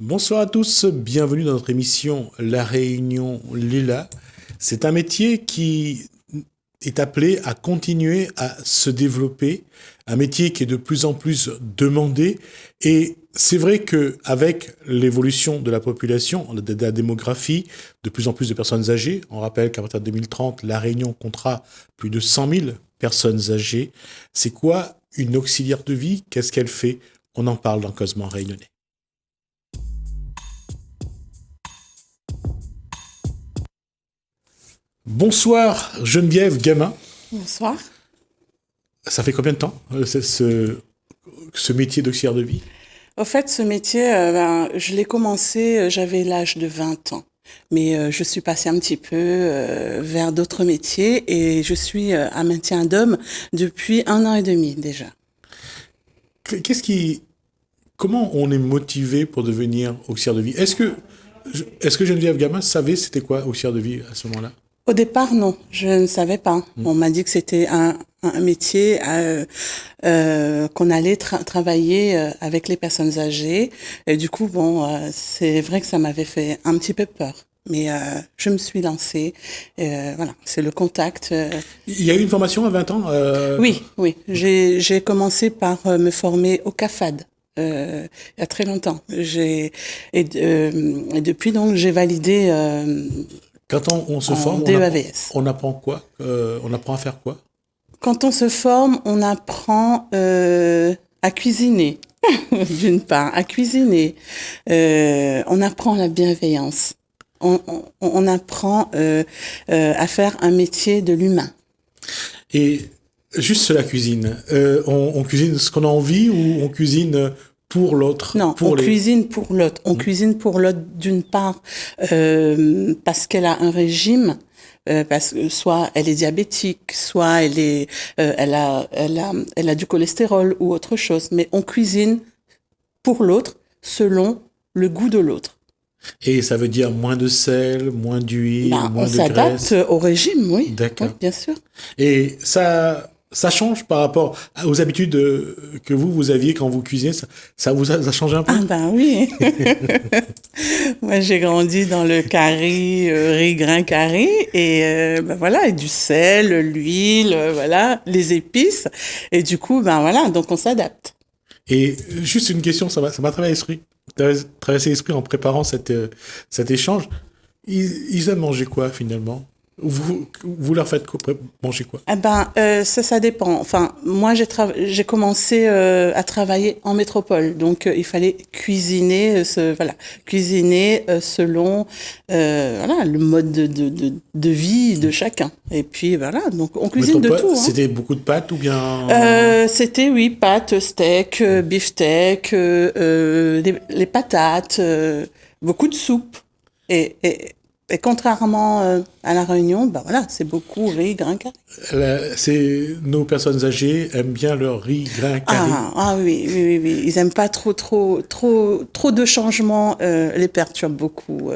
Bonsoir à tous, bienvenue dans notre émission La Réunion Lila. C'est un métier qui est appelé à continuer à se développer, un métier qui est de plus en plus demandé. Et c'est vrai qu'avec l'évolution de la population, de la démographie, de plus en plus de personnes âgées, on rappelle qu'à partir de 2030, La Réunion comptera plus de 100 000 personnes âgées. C'est quoi une auxiliaire de vie? Qu'est-ce qu'elle fait? On en parle dans Causement Réunionnais. Bonsoir Geneviève Gamin. Bonsoir. Ça fait combien de temps ce métier d'auxiliaire de vie? Au fait, ce métier, je l'ai commencé, j'avais l'âge de 20 ans. Mais je suis passée un petit peu vers d'autres métiers et je suis à maintien d'homme depuis 1 an et demi déjà. Comment on est motivé pour devenir auxiliaire de vie? Est-ce que Geneviève Gamin savait c'était quoi auxiliaire de vie à ce moment-là? Au départ, non, je ne savais pas. On m'a dit que c'était un métier qu'on allait travailler avec les personnes âgées. Et du coup, c'est vrai que ça m'avait fait un petit peu peur. Mais je me suis lancée. Voilà, c'est le contact. Il y a eu une formation à 20 ans Oui. J'ai commencé par me former au CAFAD. Il y a très longtemps. Et depuis, donc, j'ai validé... Quand on se forme, on apprend quoi? On apprend à faire quoi? Quand on se forme, on apprend à cuisiner, d'une part, à cuisiner. On apprend la bienveillance. On apprend à faire un métier de l'humain. Et juste la cuisine. On cuisine ce qu'on a envie ou on cuisine pour l'autre? Non, cuisine pour l'autre. On cuisine pour l'autre d'une part parce qu'elle a un régime, parce que soit elle est diabétique, soit elle a du cholestérol ou autre chose. Mais on cuisine pour l'autre selon le goût de l'autre. Et ça veut dire moins de sel, moins d'huile, moins de graisse? On s'adapte au régime, oui. D'accord. Oui, bien sûr. Et ça change par rapport aux habitudes que vous aviez quand vous cuisinez. Ça vous a changé un peu? Ah ben oui. Moi, j'ai grandi dans le curry, riz grain curry, et voilà, et du sel, l'huile, voilà, les épices. Et du coup, donc on s'adapte. Et juste une question, ça m'a traversé l'esprit en préparant cet échange. Ils aiment manger quoi finalement? Vous leur faites manger quoi? Ça dépend. Enfin, moi, j'ai commencé à travailler en métropole, donc il fallait cuisiner, selon le mode de vie de chacun. Et puis voilà, donc on cuisine de tout. C'était beaucoup de pâtes ou bien? C'était oui, pâtes, steak, beefsteak, les patates, beaucoup de soupe et contrairement à La Réunion, c'est beaucoup riz, grain, curry. Nos personnes âgées aiment bien leur riz, grain, curry. Oui. Ils aiment pas trop de changements, les perturbent beaucoup.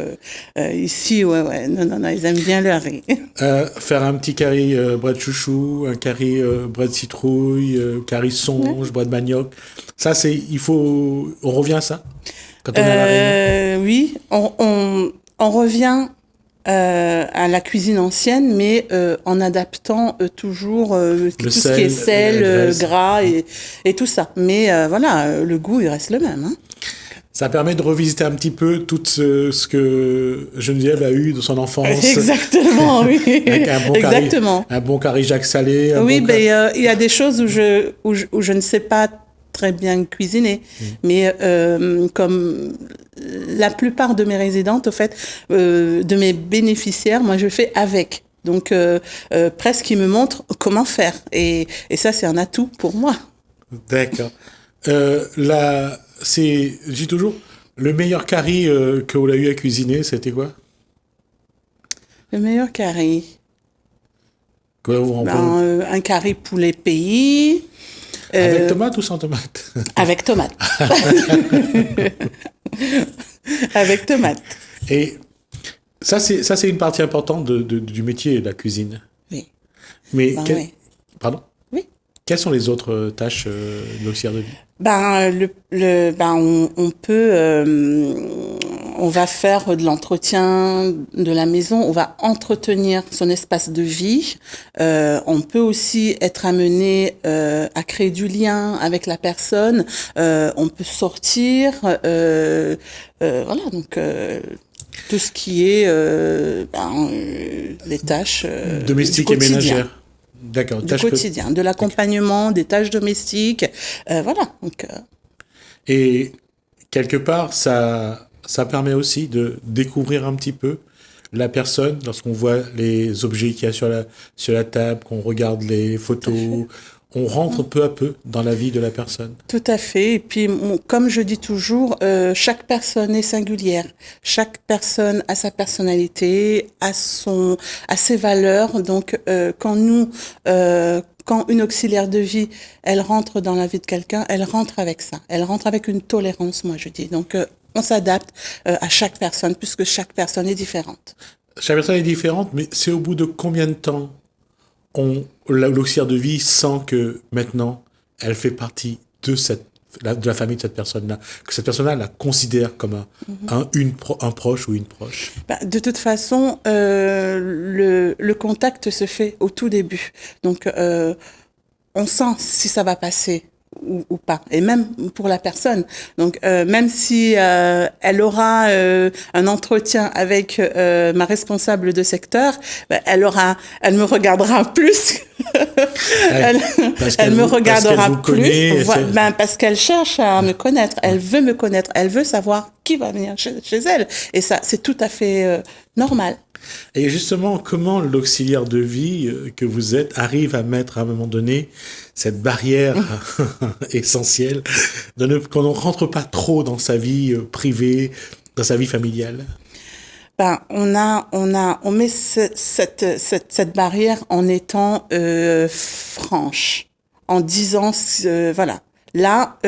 Ici, ouais. Non, ils aiment bien leur riz. Faire un petit curry bras de chouchou, un curry bras de citrouille, curry songe, bras de manioc. Ça, on revient à ça quand on est à La Réunion? Oui, on revient à la cuisine ancienne, mais en adaptant toujours tout ce qui est sel, gras et tout ça. Mais le goût, il reste le même. Hein. Ça permet de revisiter un petit peu tout ce que Geneviève a eu de son enfance. Exactement, oui. Avec un bon curry Jacques Salé. Il y a des choses où je ne sais pas très bien cuisiner, mais comme la plupart de mes résidentes, au fait, de mes bénéficiaires, moi je fais avec. Donc presque ils me montrent comment faire, et ça c'est un atout pour moi. D'accord. Je dis toujours, le meilleur curry que vous avez eu à cuisiner, c'était quoi? Le meilleur curry. Un curry poulet pays. Avec tomate ou sans tomate? Avec tomate. Avec tomate. Et ça, c'est une partie importante du métier de la cuisine. Oui. Mais oui. Pardon? Oui. Quelles sont les autres tâches de l'auxiliaire de vie? On peut, on va faire de l'entretien de la maison, on va entretenir son espace de vie. On peut aussi être amené à créer du lien avec la personne. On peut sortir, voilà, donc tout ce qui est les tâches domestiques et ménagères. D'accord. Du quotidien, de l'accompagnement, des tâches domestiques, voilà. Donc, Et quelque part, ça permet aussi de découvrir un petit peu la personne lorsqu'on voit les objets qu'il y a sur la table, qu'on regarde les photos. On rentre peu à peu dans la vie de la personne. Tout à fait. Et puis, comme je dis toujours, chaque personne est singulière. Chaque personne a sa personnalité, a ses valeurs. Donc, quand une auxiliaire de vie, elle rentre dans la vie de quelqu'un, elle rentre avec ça. Elle rentre avec une tolérance, moi je dis. Donc, on s'adapte à chaque personne, puisque chaque personne est différente. Chaque personne est différente, mais c'est au bout de combien de temps l'auxiliaire de vie sent que maintenant, elle fait partie de la famille de cette personne-là, que cette personne-là la considère comme un proche ou une proche? De toute façon, le contact se fait au tout début. Donc, on sent si ça va passer ou pas, et même pour la personne. Donc, même si elle aura un entretien avec ma responsable de secteur, elle me regardera plus. Elle me regardera plus, parce qu'elle cherche à me connaître. Elle veut me connaître. Elle veut savoir qui va venir chez elle. Et ça, c'est tout à fait normal. Et justement, comment l'auxiliaire de vie que vous êtes arrive à mettre à un moment donné cette barrière essentielle qu'on ne rentre pas trop dans sa vie privée, dans sa vie familiale? On met cette barrière en étant franche, en disant voilà, là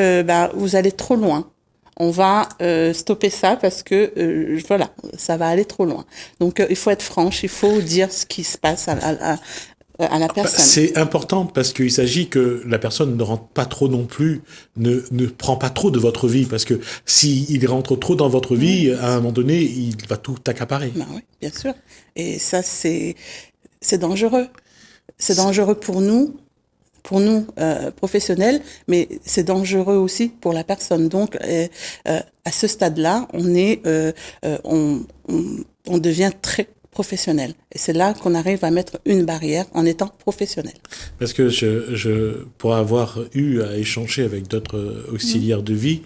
vous allez trop loin. On va stopper ça parce que voilà, ça va aller trop loin. Donc il faut être franche, il faut dire ce qui se passe à la personne. C'est important parce qu'il s'agit que la personne ne rentre pas trop non plus, ne prend pas trop de votre vie, parce que s'il rentre trop dans votre vie, à un moment donné, il va tout accaparer. Oui, bien sûr. Et ça, c'est dangereux. C'est dangereux pour nous professionnels, mais c'est dangereux aussi pour la personne. Donc, à ce stade-là, on devient très professionnel. Et c'est là qu'on arrive à mettre une barrière en étant professionnel. Parce que pour avoir eu à échanger avec d'autres auxiliaires de vie,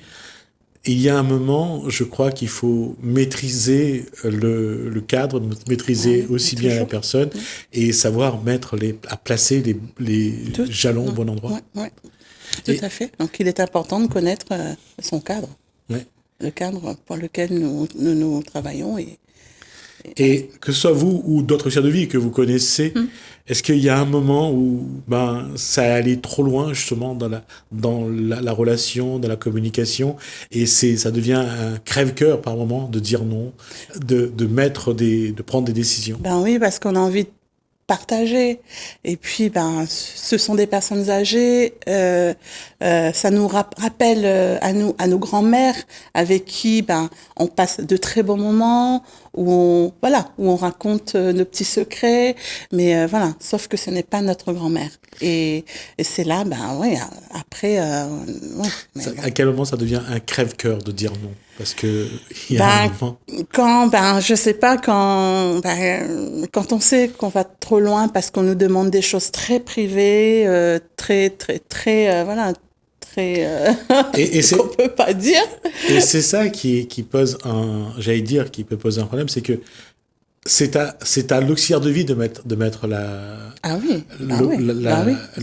il y a un moment, je crois qu'il faut maîtriser le cadre, maîtriser aussi bien la personne et savoir placer les jalons au bon endroit. Oui, tout à fait. Donc, il est important de connaître son cadre. Le cadre pour lequel nous travaillons. Et que ce soit vous ou d'autres auxiliaires de vie que vous connaissez, est-ce qu'il y a un moment où ça allait trop loin justement dans la relation, dans la communication, et ça devient un crève-cœur par moment de dire non, de prendre des décisions? Oui, parce qu'on a envie de partager. Et puis, ce sont des personnes âgées. Ça nous rappelle à nos grands-mères avec qui on passe de très bons moments, où on raconte nos petits secrets. Mais voilà, sauf que ce n'est pas notre grand-mère. Et c'est là, après. À quel moment ça devient un crève-cœur de dire non? Parce que il y a un moment. Je sais pas, quand on sait qu'on va trop loin parce qu'on nous demande des choses très privées, très et qu'on peut pas dire. Et c'est ça qui pose qui peut poser un problème, c'est que c'est à l'auxiliaire de vie de mettre le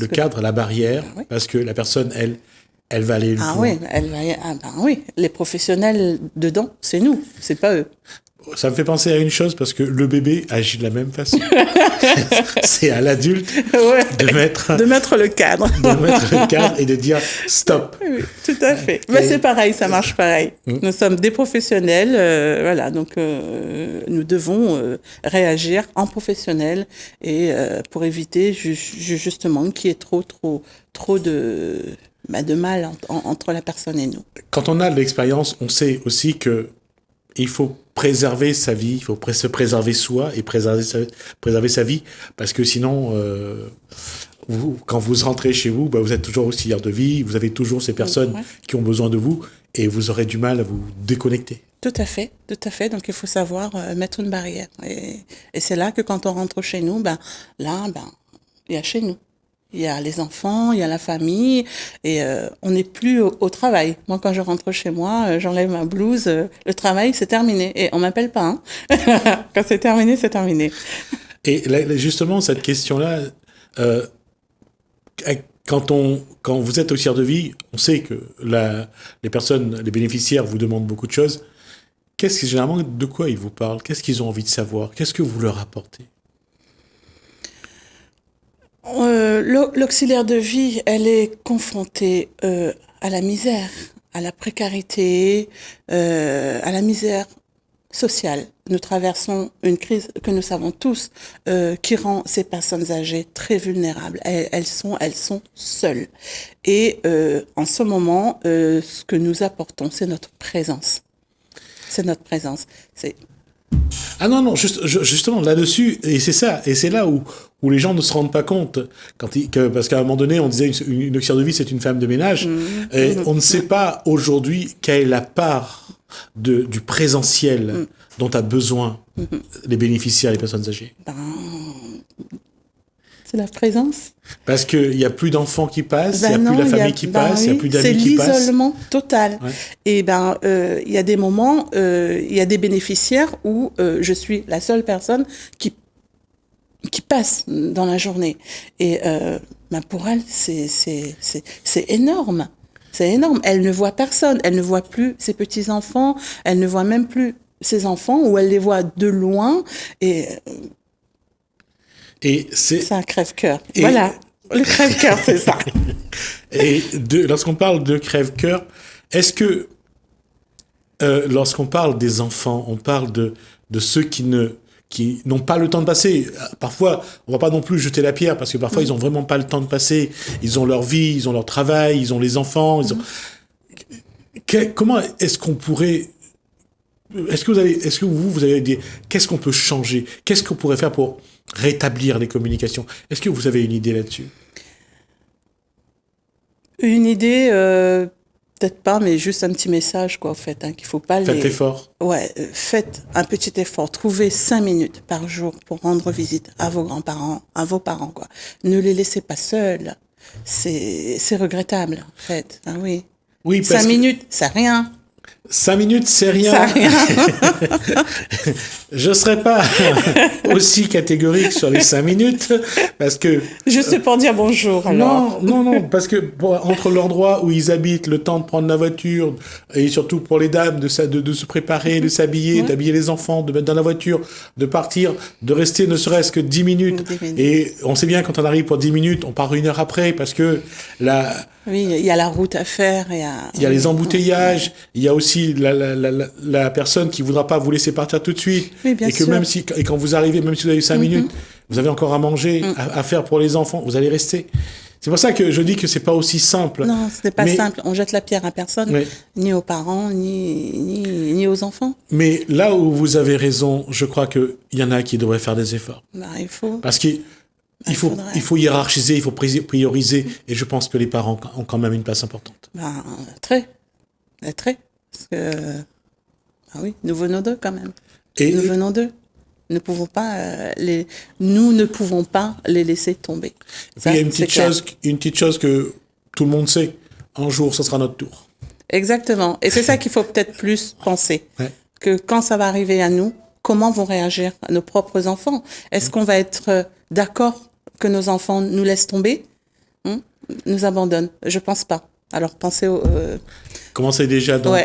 cadre, la barrière, parce que la personne, elle va aller oui, les professionnels dedans, c'est nous, c'est pas eux. ça me fait penser à une chose parce que le bébé agit de la même façon. C'est à l'adulte de mettre le cadre. De mettre le cadre et de dire stop. Oui, tout à fait. Mais c'est pareil, ça marche pareil. Nous sommes des professionnels, voilà, donc nous devons réagir en professionnel et pour éviter justement qu'il y ait trop de mal entre la personne et nous. Quand on a de l'expérience, on sait aussi que il faut préserver sa vie, il faut se préserver soi et préserver sa vie, parce que sinon, quand vous rentrez chez vous, vous êtes toujours auxiliaire de vie, vous avez toujours ces personnes qui ont besoin de vous, et vous aurez du mal à vous déconnecter. Tout à fait. Donc il faut savoir mettre une barrière. Et c'est là que quand on rentre chez nous, il y a chez nous. Il y a les enfants, il y a la famille, et on n'est plus au travail. Moi, quand je rentre chez moi, j'enlève ma blouse, le travail, c'est terminé. Et on m'appelle pas, hein. Quand c'est terminé, c'est terminé. Et justement, cette question-là, quand vous êtes auxiliaire de vie, on sait que les bénéficiaires vous demandent beaucoup de choses. Généralement, de quoi ils vous parlent? Qu'est-ce qu'ils ont envie de savoir? Qu'est-ce que vous leur apportez? L'auxiliaire de vie, elle est confrontée à la misère, à la précarité, à la misère sociale. Nous traversons une crise que nous savons tous qui rend ces personnes âgées très vulnérables. Elles sont seules. Et en ce moment, ce que nous apportons, c'est notre présence. Ah non, justement là-dessus, et c'est ça, et c'est là où les gens ne se rendent pas compte, parce qu'à un moment donné, on disait une auxiliaire de vie, c'est une femme de ménage, et on ne sait pas aujourd'hui quelle est la part du présentiel dont a besoin les bénéficiaires, les personnes âgées. C'est la présence. Parce qu'il n'y a plus d'enfants qui passent, il n'y a plus la famille qui passe, il n'y a plus d'amis qui passent. C'est l'isolement total. Ouais. Et il y a des moments, il y a des bénéficiaires où je suis la seule personne qui passe dans la journée. Et pour elle, c'est énorme. C'est énorme. Elle ne voit personne. Elle ne voit plus ses petits-enfants. Elle ne voit même plus ses enfants, ou elle les voit de loin. Et c'est un crève-cœur. Voilà, le crève-cœur, c'est ça. Et lorsqu'on parle de crève-cœur, est-ce que lorsqu'on parle des enfants, on parle de ceux qui n'ont pas le temps de passer? Parfois, on va pas non plus jeter la pierre, parce que parfois, ils ont vraiment pas le temps de passer. Ils ont leur vie, ils ont leur travail, ils ont les enfants. Comment est-ce qu'on pourrait... Est-ce que vous avez dit, qu'est-ce qu'on peut changer? Qu'est-ce qu'on pourrait faire pour rétablir les communications? Est-ce que vous avez une idée là-dessus? Une idée, peut-être pas, mais juste un petit message, quoi, en fait, qu'il faut pas Faites l'effort. Ouais, faites un petit effort. Trouvez 5 minutes par jour pour rendre visite à vos grands-parents, à vos parents, quoi. Ne les laissez pas seuls. C'est regrettable, en fait. Ah oui. Oui, 5 minutes, c'est rien. 5 minutes, c'est rien. Je serais pas aussi catégorique sur les 5 minutes, parce que... Juste pour dire bonjour, alors. Non, parce que entre l'endroit où ils habitent, le temps de prendre la voiture, et surtout pour les dames, de se préparer, de s'habiller, d'habiller les enfants, de mettre dans la voiture, de partir, de rester ne serait-ce que 10 minutes. Et on sait bien, quand on arrive pour 10 minutes, on part 1 heure après, parce que oui, il y a la route à faire. Il y a les embouteillages, il y a aussi la personne qui voudra pas vous laisser partir tout de suite. Oui, bien sûr. Et quand vous arrivez, même si vous avez 5 minutes, vous avez encore à manger, à faire pour les enfants, vous allez rester. C'est pour ça que je dis que c'est pas aussi simple. Non, ce n'est pas simple. On jette la pierre à personne, ni aux parents, ni aux enfants. Mais là où vous avez raison, je crois qu'il y en a qui devraient faire des efforts. Il faut. Parce qu'il faut hiérarchiser, il faut prioriser, et je pense que les parents ont quand même une place importante. Très. Parce que, nous venons d'eux quand même. Nous venons d'eux. Nous ne pouvons pas les laisser tomber. Et puis il y a une petite chose que tout le monde sait. Un jour, ce sera notre tour. Exactement. Et c'est ça qu'il faut peut-être plus penser. Que quand ça va arriver à nous, comment vont réagir nos propres enfants? Est-ce qu'on va être d'accord que nos enfants nous laissent tomber, nous abandonnent? Je pense pas. Alors pensez Commencez déjà donc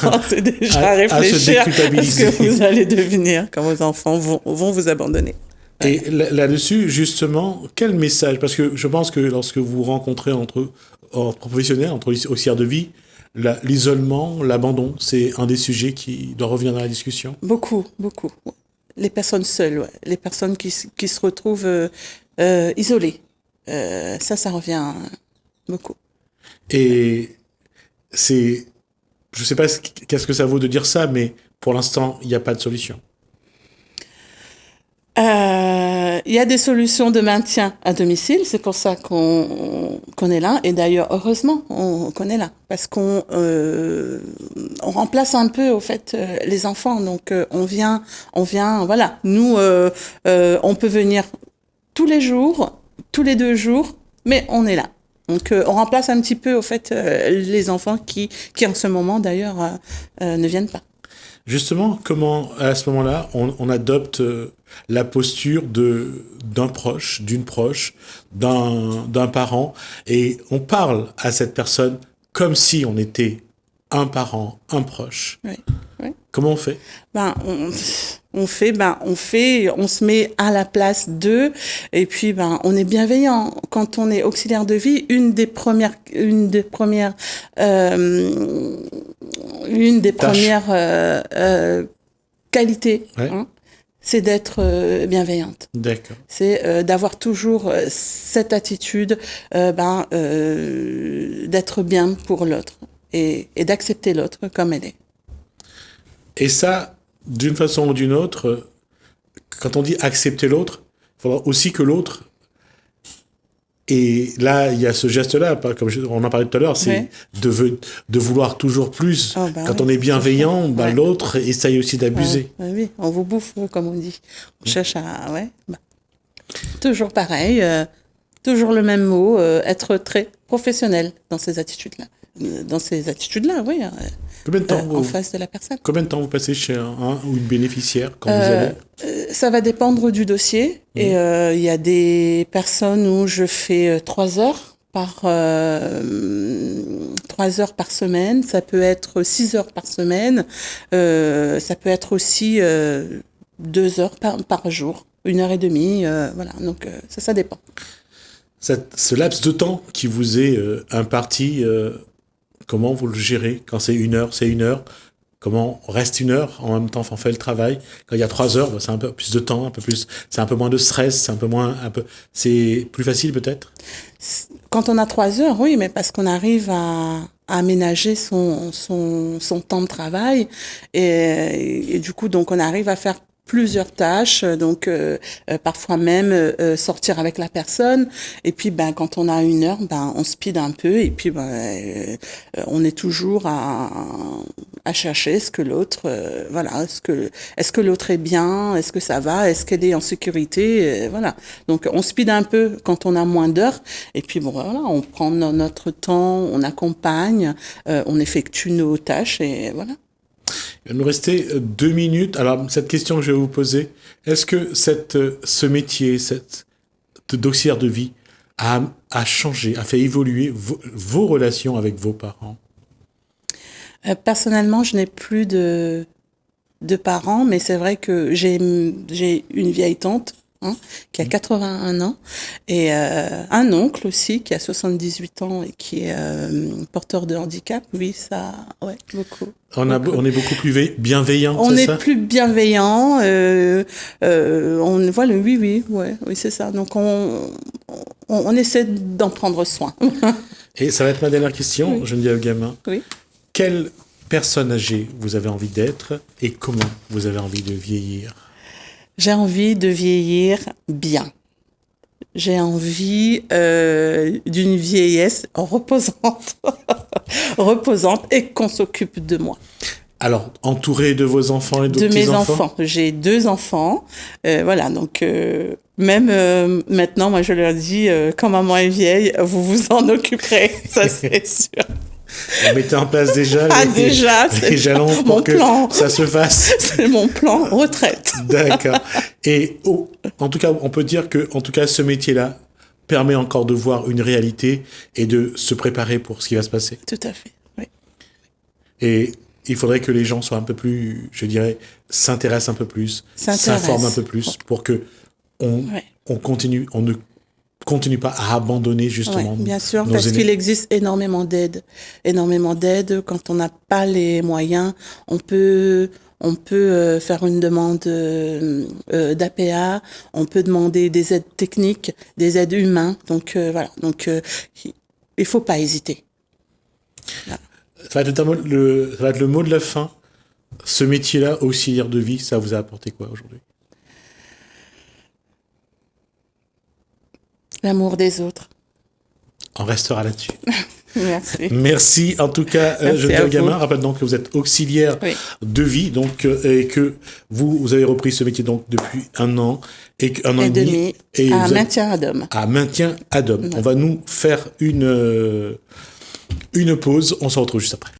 commencez déjà à réfléchir à se déculpabiliser. à ce que vous allez devenir quand vos enfants vont vous abandonner. Et là-dessus, justement, quel message? Parce que je pense que lorsque vous rencontrez entre professionnels, entre auxiliaires de vie, l'isolement, l'abandon, c'est un des sujets qui doit revenir dans la discussion. Beaucoup. Les personnes seules, ouais. Les personnes qui se retrouvent isolées. Ça revient beaucoup. Et je sais pas qu'est-ce que ça vaut de dire ça, mais pour l'instant, il n'y a pas de solution. Il y a des solutions de maintien à domicile, c'est pour ça qu'on est là. Et d'ailleurs, heureusement, qu'on est là, parce qu'on remplace un peu, au fait, les enfants. Donc, on vient, voilà. Nous, on peut venir tous les jours, tous les 2 jours, mais on est là. Donc, on remplace un petit peu, au fait, les enfants qui en ce moment, d'ailleurs, ne viennent pas. Justement, comment, à ce moment-là, on adopte la posture d'un proche, d'une proche, d'un parent, et on parle à cette personne comme si on était un parent, un proche. Oui. Comment on fait? On se met à la place d'eux, et puis on est bienveillant. Quand on est auxiliaire de vie, une des premières qualités, ouais. C'est d'être bienveillante. D'accord. C'est d'avoir toujours cette attitude, d'être bien pour l'autre et d'accepter l'autre comme elle est. Et ça, d'une façon ou d'une autre, quand on dit accepter l'autre, il faudra aussi que l'autre. Et là, il y a ce geste-là, comme on en parlait tout à l'heure, c'est de vouloir toujours plus. Quand on est bienveillant, l'autre essaye aussi d'abuser. Oui, on vous bouffe, comme on dit. On cherche à... toujours pareil, toujours le même mot, être très professionnel dans ces attitudes-là. Oui. Combien de temps en face de la personne. Combien de temps vous passez chez un ou une bénéficiaire quand vous allez? Ça va dépendre du dossier. Et il y a des personnes où je fais 3 heures par 3 heures par semaine. Ça peut être 6 heures par semaine. Ça peut être aussi 2 heures par jour. 1h30. Voilà. Donc ça dépend. Ce laps de temps qui vous est imparti, comment vous le gérez? Quand c'est 1 heure, c'est 1 heure. Comment on reste 1 heure, en même temps on fait le travail. Quand il y a 3 heures, c'est un peu plus de temps, un peu plus, c'est un peu moins de stress, c'est plus facile peut-être? Quand on a 3 heures, oui, mais parce qu'on arrive à aménager son temps de travail et du coup, donc on arrive à faire plusieurs tâches, donc parfois même sortir avec la personne. Et puis quand on a 1 heure, on speed un peu et puis on est toujours à chercher ce que l'autre, est-ce que l'autre est bien, est-ce que ça va, est-ce qu'elle est en sécurité, voilà. Donc on speed un peu quand on a moins d'heures et puis on prend notre temps, on accompagne, on effectue nos tâches et voilà. Il va nous rester 2 minutes. Alors, cette question que je vais vous poser, est-ce que ce métier d'auxiliaire de vie a changé, a fait évoluer vos relations avec vos parents? Personnellement, je n'ai plus de parents, mais c'est vrai que j'ai une vieille tante qui a 81 ans et un oncle aussi qui a 78 ans et qui est porteur de handicap. Oui, ça, ouais, beaucoup. On est beaucoup plus bienveillant, on c'est est ça? plus bienveillant. On voit le oui, c'est ça. Donc on essaie d'en prendre soin. Et ça va être ma dernière question, oui. Geneviève Gamin. Oui. Quelle personne âgée vous avez envie d'être et comment vous avez envie de vieillir? J'ai envie de vieillir bien. J'ai envie d'une vieillesse reposante, et qu'on s'occupe de moi. Alors, entouré de vos enfants et de petits-enfants? De mes enfants. J'ai 2 enfants. Voilà, donc même maintenant, moi je leur dis, quand maman est vieille, vous vous en occuperez, ça c'est sûr. Vous mettez en place déjà les jalons pour mon que plan. Ça se fasse. C'est mon plan retraite. D'accord. Et en tout cas, on peut dire que, en tout cas, ce métier-là permet encore de voir une réalité et de se préparer pour ce qui va se passer. Tout à fait, oui. Et il faudrait que les gens soient un peu plus, je dirais, s'intéressent un peu plus, s'informent un peu plus pour que on ne continue pas à abandonner justement bien sûr, nos parce aînés. qu'il existe énormément d'aide. Quand on n'a pas les moyens, on peut faire une demande d'APA, on peut demander des aides techniques, des aides humaines. Donc voilà, il faut pas hésiter. Voilà. Ça va être le mot de la fin. Ce métier-là, auxiliaire de vie, ça vous a apporté quoi aujourd'hui? L'amour des autres. On restera là-dessus. Merci. Merci. En tout cas, Geneviève Gamin, rappelle donc que vous êtes auxiliaire de vie, donc, et que vous avez repris ce métier donc depuis un an et demi. Et à Maintien ad Homme. À Maintien ad Homme. Ouais. On va nous faire une pause. On se retrouve juste après.